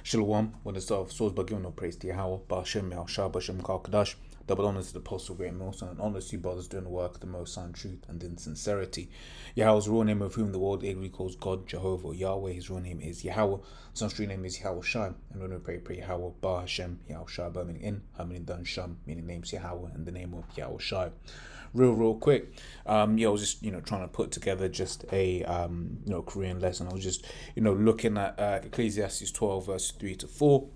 Shalom, when the stuff souls but giving no praise to Yahweh, Ba'ashem Yahshua, Ba'ashem Kalkadash, double honors to the apostle, great most, and honors to you brothers doing the work of the most in truth and in sincerity. Yahweh's real name, of whom the world ignorantly calls God, Jehovah, Yahweh. His real name is Yahweh. Son's true name is Yahweh Shai. And when we pray Yahweh, Ba'ashem Yahshua, Ba meaning in, Ha meaning done, Sham meaning names Yahweh, and the name of Yahweh Shai. Real quick. I was just trying to put together just a Korean lesson. I was just looking at Ecclesiastes 12 verse 3 to 4,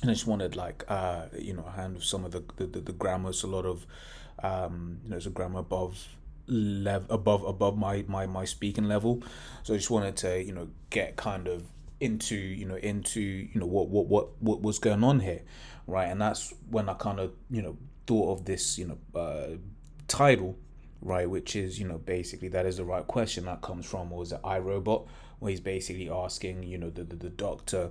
and I just wanted a hand with some of the grammar. It's a lot of it's a grammar above my speaking level. So I just wanted to get kind of into what was going on here, right? And that's when I kind of thought of this title, right, which is basically that is the right question. That comes from, what was it, iRobot, where he's basically asking the doctor,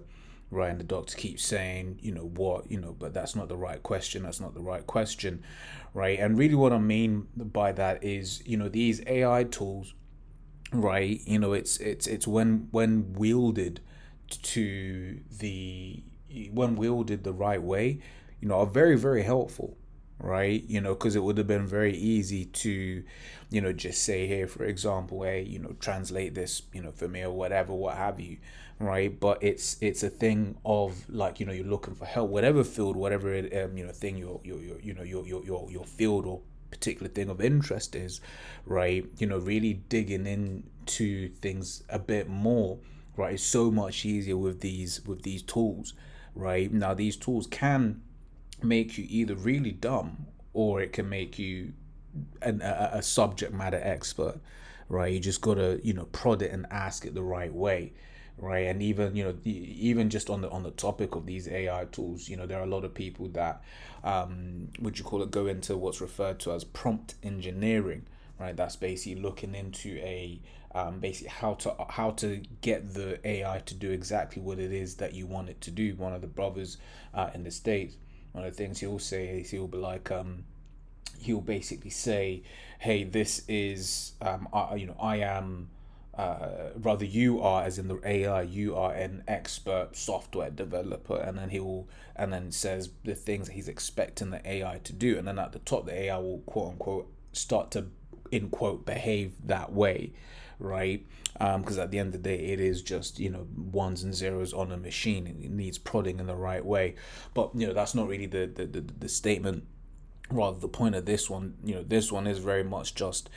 right, and the doctor keeps saying but that's not the right question, right? And really what I mean by that is these AI tools, right, it's when wielded the right way, are very, very helpful, right? Because it would have been very easy to just say, here, for example, hey, translate this for me, or whatever, what have you, right? But it's a thing of you're looking for help, whatever field, whatever thing your field or particular thing of interest is, right? Really digging into things a bit more, right, is so much easier with these tools, right? Now these tools can make you either really dumb, or it can make you a subject matter expert, right? You just gotta prod it and ask it the right way, right? And even just on the topic of these AI tools, there are a lot of people that go into what's referred to as prompt engineering, right? That's basically looking into basically how to get the AI to do exactly what it is that you want it to do. One of the brothers in the States, one of the things he'll say is he'll be he'll basically say, hey, this is I am rather you are, as in the AI, you are an expert software developer, and then says the things that he's expecting the AI to do, and then at the top the AI will quote unquote start to in quote behave that way, right? Because at the end of the day, it is just ones and zeros on a machine, and it needs prodding in the right way. But that's not really the statement. Rather, the point of this one, this one is very much just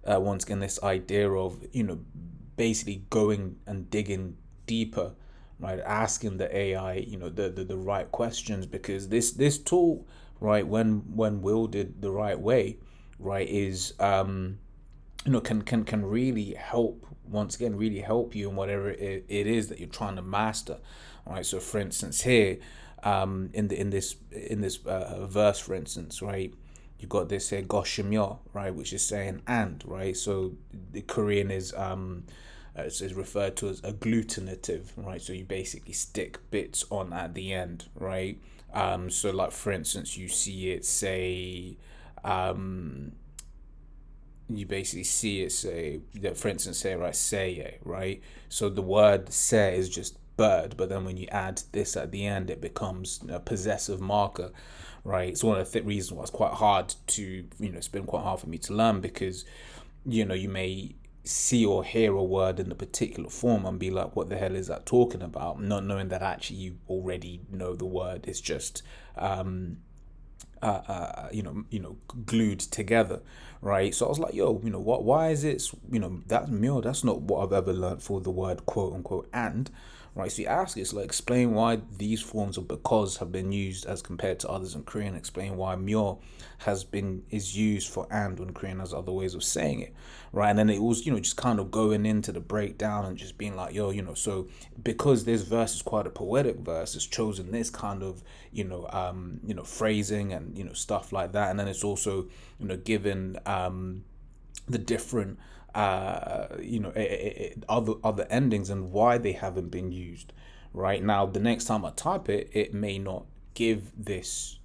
once again this idea of basically going and digging deeper, right? Asking the AI the right questions, because this tool, right, when wielded the right way, right, is can really help, once again, really help you in whatever it is that you're trying to master. All right, so for instance here, in this verse, for instance, right, you got this here goshimyo, right, which is saying and, right? So the Korean is referred to as agglutinative, right? So you basically stick bits on at the end, right? So like for instance, you see it say you basically see it say, for instance, say, right, say, right? So the word say is just bird, but then when you add this at the end, it becomes a possessive marker, right? It's one of the reasons why it's quite hard to, it's been quite hard for me to learn, because you may see or hear a word in a particular form and be like, what the hell is that talking about, not knowing that actually you already know the word. It's just glued together, right? So I was like, yo, what? Why is it? That's not what I've ever learned for the word quote unquote and, right? So you ask, it's like, explain why these forms of because have been used as compared to others in Korean. Explain why myo is used for and when Korean has other ways of saying it, right? And then it was just kind of going into the breakdown and just being like, yo, so because this verse is quite a poetic verse, it's chosen this kind of phrasing and stuff like that, and then it's also given the different other endings and why they haven't been used, right? Now the next time I type it, it may not give this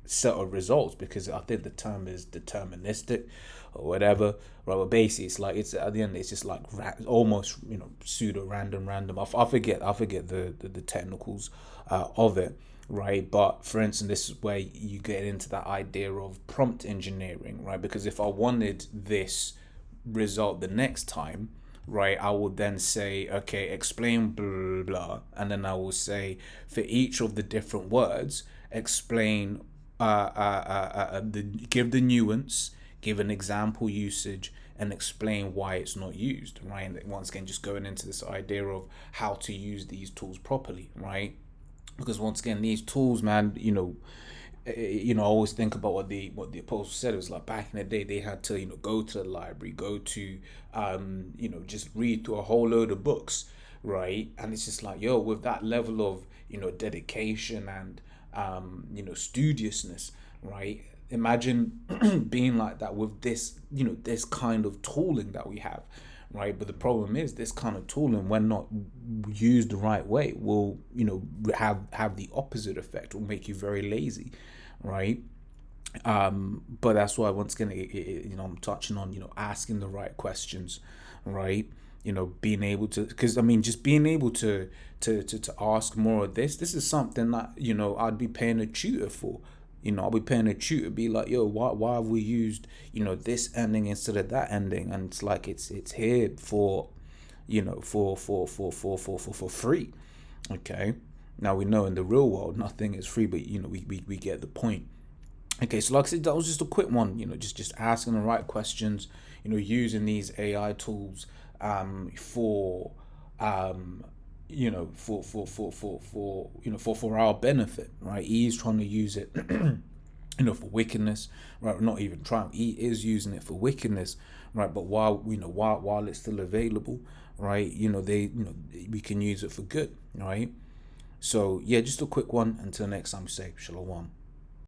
set of results, because I think the term is deterministic or whatever, right? But basically, it's like, it's at the end, it's just like almost, pseudo random. I forget the technicals of it, right? But for instance, this is where you get into that idea of prompt engineering, right? Because if I wanted this result the next time, right, I will then say, okay, explain blah, blah, blah, and then I will say, for each of the different words, explain, give the nuance, give an example usage, and explain why it's not used, right? And once again, just going into this idea of how to use these tools properly, right? Because once again, these tools, man, I always think about what the apostle said. It was like back in the day, they had to, go to the library, go to, just read through a whole load of books, right? And it's just like, yo, with that level of, dedication and, studiousness, right? Imagine being like that with this, this kind of tooling that we have, right? But the problem is, this kind of tooling, when not used the right way, will, have the opposite effect. Will make you very lazy, right? But that's why, once again, I'm touching on, asking the right questions, right? Being able to, because I mean, just being able to ask more of this. This is something that, I'd be paying a tutor for. I'll be paying a tutor, be like, yo, why have we used, this ending instead of that ending? And it's like, it's here for, for free. Okay. Now we know in the real world nothing is free, but we get the point. Okay, so like I said, that was just a quick one. Just asking the right questions. Using these AI tools for for our benefit, right? He's trying to use it, for wickedness, right? Not even trying. He is using it for wickedness, right? But while it's still available, right? We can use it for good, right? So yeah, just a quick one. Until next time, say shalom.